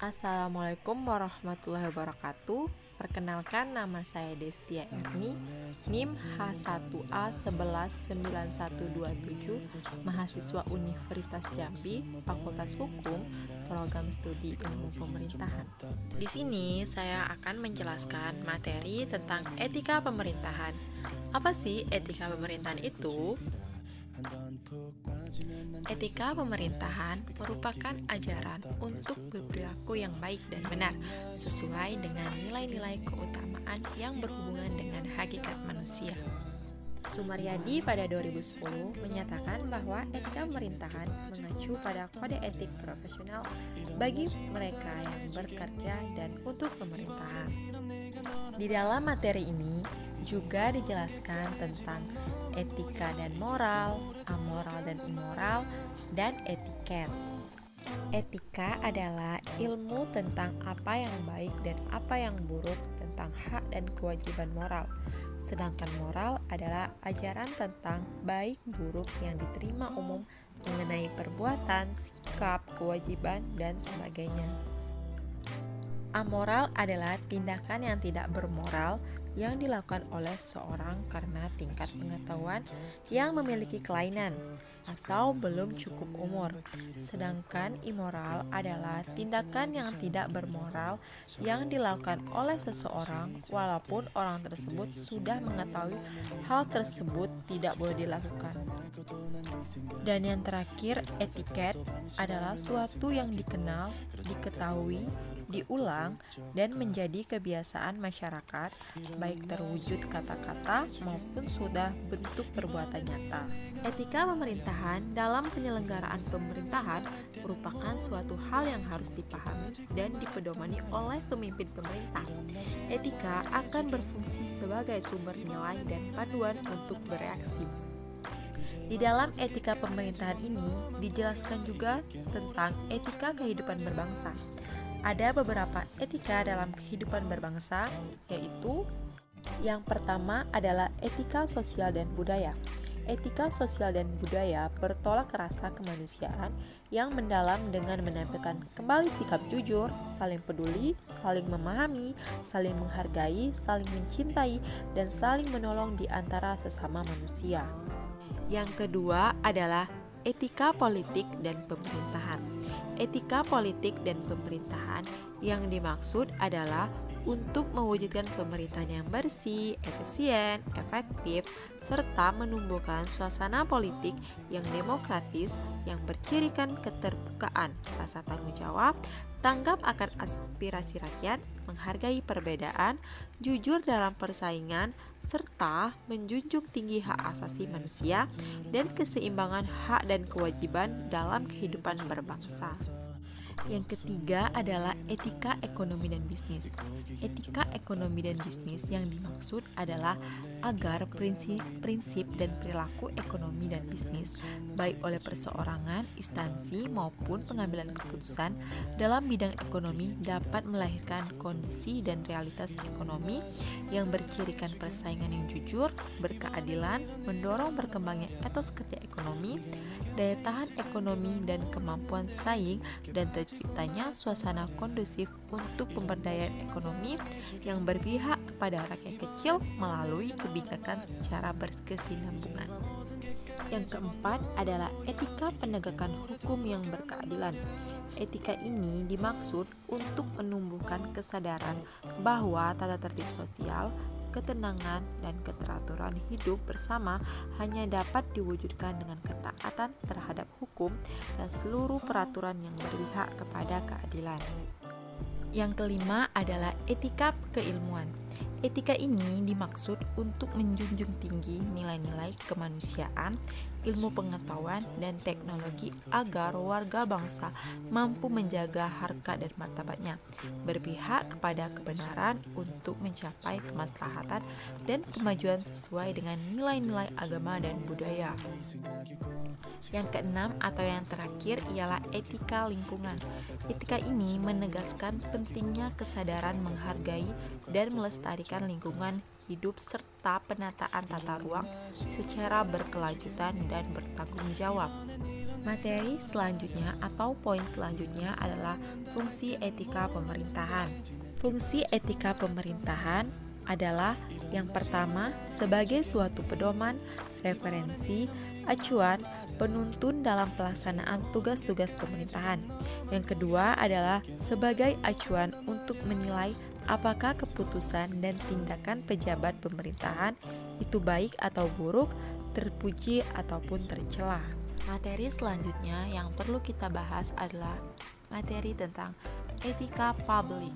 Assalamualaikum warahmatullahi wabarakatuh. Perkenalkan, nama saya Destia Erni, NIM H1A119127, mahasiswa Universitas Jambi, Fakultas Hukum, Program Studi Ilmu Pemerintahan. Di sini saya akan menjelaskan materi tentang etika pemerintahan. Apa sih etika pemerintahan itu? Etika pemerintahan merupakan ajaran untuk berperilaku yang baik dan benar, sesuai dengan nilai-nilai keutamaan yang berhubungan dengan hakikat manusia. Sumaryadi pada 2010 menyatakan bahwa etika pemerintahan mengacu pada kode etik profesional bagi mereka yang bekerja dan untuk pemerintahan. Di dalam materi ini juga dijelaskan tentang etika dan moral, amoral dan immoral, dan etiket. Etika adalah ilmu tentang apa yang baik dan apa yang buruk tentang hak dan kewajiban moral. Sedangkan moral adalah ajaran tentang baik buruk yang diterima umum mengenai perbuatan, sikap, kewajiban, dan sebagainya. Amoral adalah tindakan yang tidak bermoral yang dilakukan oleh seorang karena tingkat pengetahuan yang memiliki kelainan atau belum cukup umur. Sedangkan immoral adalah tindakan yang tidak bermoral yang dilakukan oleh seseorang walaupun orang tersebut sudah mengetahui hal tersebut tidak boleh dilakukan. Dan yang terakhir, etiket adalah suatu yang dikenal, diketahui, diulang, dan menjadi kebiasaan masyarakat, baik terwujud kata-kata maupun sudah bentuk perbuatan nyata. Etika pemerintahan dalam penyelenggaraan pemerintahan merupakan suatu hal yang harus dipahami dan dipedomani oleh pemimpin pemerintah. Etika akan berfungsi sebagai sumber nilai dan panduan untuk bereaksi. Di dalam etika pemerintahan ini dijelaskan juga tentang etika kehidupan berbangsa. Ada beberapa etika dalam kehidupan berbangsa, yaitu yang pertama adalah etika sosial dan budaya. Etika sosial dan budaya bertolak rasa kemanusiaan yang mendalam dengan menampilkan kembali sikap jujur, saling peduli, saling memahami, saling menghargai, saling mencintai, dan saling menolong di antara sesama manusia. Yang kedua adalah etika politik dan pemerintahan. Etika politik dan pemerintahan yang dimaksud adalah untuk mewujudkan pemerintahan yang bersih, efisien, efektif, serta menumbuhkan suasana politik yang demokratis yang bercirikan keterbukaan, rasa tanggung jawab, tanggap akan aspirasi rakyat, menghargai perbedaan, jujur dalam persaingan, serta menjunjung tinggi hak asasi manusia dan keseimbangan hak dan kewajiban dalam kehidupan berbangsa. Yang ketiga adalah etika ekonomi dan bisnis. Etika ekonomi dan bisnis yang dimaksud adalah agar prinsip dan perilaku ekonomi dan bisnis, baik oleh perseorangan, instansi, maupun pengambilan keputusan dalam bidang ekonomi dapat melahirkan kondisi dan realitas ekonomi yang bercirikan persaingan yang jujur, berkeadilan, mendorong berkembangnya etos kerja ekonomi, daya tahan ekonomi dan kemampuan saing, dan terciptanya suasana kondusif untuk pemberdayaan ekonomi yang berpihak kepada rakyat kecil melalui kebijakan secara berkesinambungan. Yang keempat adalah etika penegakan hukum yang berkeadilan. Etika ini dimaksud untuk menumbuhkan kesadaran bahwa tata tertib sosial, ketenangan, dan keteraturan hidup bersama hanya dapat diwujudkan dengan ketaatan terhadap hukum dan seluruh peraturan yang berpihak kepada keadilan. Yang kelima adalah etika keilmuan. Etika ini dimaksud untuk menjunjung tinggi nilai-nilai kemanusiaan, ilmu pengetahuan, dan teknologi agar warga bangsa mampu menjaga harkat dan martabatnya, berpihak kepada kebenaran untuk mencapai kemaslahatan dan kemajuan sesuai dengan nilai-nilai agama dan budaya. Yang keenam atau yang terakhir ialah etika lingkungan. Etika ini menegaskan pentingnya kesadaran menghargai dan melestarikan lingkungan hidup serta penataan tata ruang secara berkelanjutan dan bertanggung jawab. Materi selanjutnya atau poin selanjutnya adalah fungsi etika pemerintahan. Fungsi etika pemerintahan adalah yang pertama sebagai suatu pedoman, referensi, acuan, penuntun dalam pelaksanaan tugas-tugas pemerintahan. Yang kedua adalah sebagai acuan untuk menilai apakah keputusan dan tindakan pejabat pemerintahan itu baik atau buruk, terpuji ataupun tercela. Materi selanjutnya yang perlu kita bahas adalah materi tentang etika publik.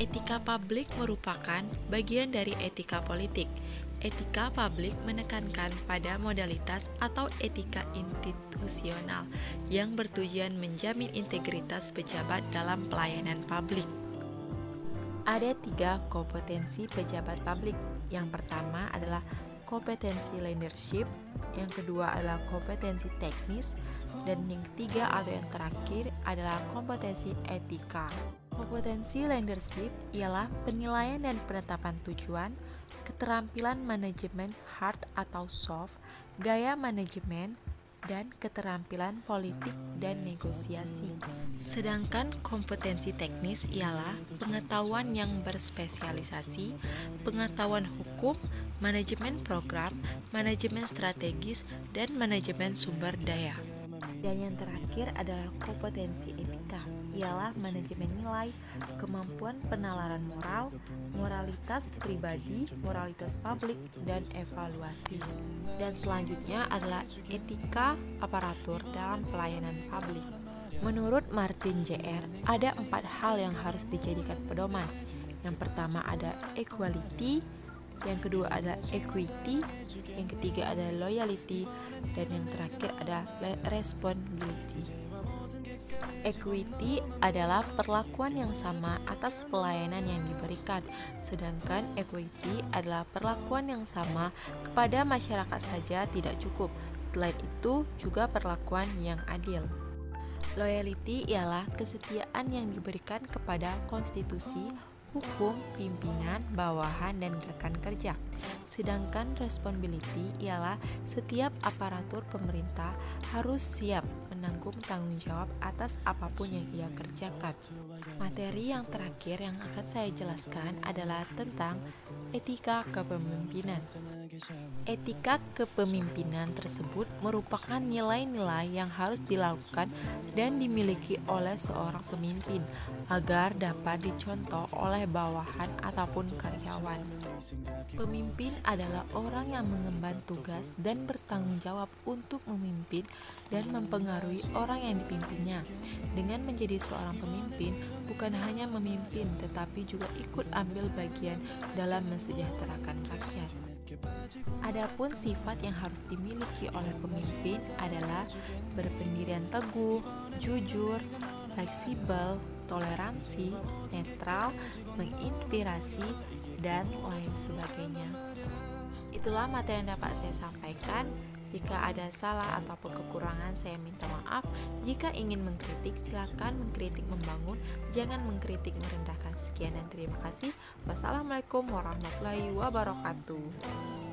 Etika publik merupakan bagian dari etika politik. Etika publik menekankan pada modalitas atau etika institusional yang bertujuan menjamin integritas pejabat dalam pelayanan publik. Ada 3 kompetensi pejabat publik. Yang pertama adalah kompetensi leadership, yang kedua adalah kompetensi teknis, dan yang ketiga atau yang terakhir adalah kompetensi etika. Kompetensi leadership ialah penilaian dan penetapan tujuan, keterampilan manajemen hard atau soft, gaya manajemen, dan keterampilan politik dan negosiasi. Sedangkan kompetensi teknis ialah pengetahuan yang berspesialisasi, pengetahuan hukum, manajemen program, manajemen strategis, dan manajemen sumber daya. Dan yang terakhir adalah kompetensi etika, ialah manajemen nilai, kemampuan penalaran moral, moralitas pribadi, moralitas publik, dan evaluasi. Dan selanjutnya adalah etika aparatur dalam pelayanan publik. Menurut Martin Jr., ada 4 hal yang harus dijadikan pedoman. Yang pertama ada equality, yang kedua ada equity, yang ketiga ada loyalty, dan yang terakhir ada responsibility. Equity adalah perlakuan yang sama atas pelayanan yang diberikan, sedangkan equity adalah perlakuan yang sama kepada masyarakat saja tidak cukup. Selain itu juga perlakuan yang adil. Loyalty ialah kesetiaan yang diberikan kepada konstitusi, hukum, pimpinan, bawahan, dan rekan kerja. Sedangkan responsibility ialah setiap aparatur pemerintah harus siap menanggung tanggung jawab atas apapun yang ia kerjakan. Materi yang terakhir yang akan saya jelaskan adalah tentang etika kepemimpinan. Etika kepemimpinan tersebut merupakan nilai-nilai yang harus dilakukan dan dimiliki oleh seorang pemimpin agar dapat dicontoh oleh bawahan ataupun karyawan. Pemimpin adalah orang yang mengemban tugas dan bertanggung jawab untuk memimpin dan mempengaruhi orang yang dipimpinnya. Dengan menjadi seorang pemimpin, bukan hanya memimpin tetapi juga ikut ambil bagian dalam mensejahterakan rakyat. Adapun sifat yang harus dimiliki oleh pemimpin adalah berpendirian teguh, jujur, fleksibel, toleransi, netral, menginspirasi, dan lain sebagainya. Itulah materi yang dapat saya sampaikan. Jika ada salah ataupun kekurangan, saya minta maaf. Jika ingin mengkritik, silakan mengkritik membangun, jangan mengkritik merendahkan. Sekian dan terima kasih. Wassalamualaikum warahmatullahi wabarakatuh.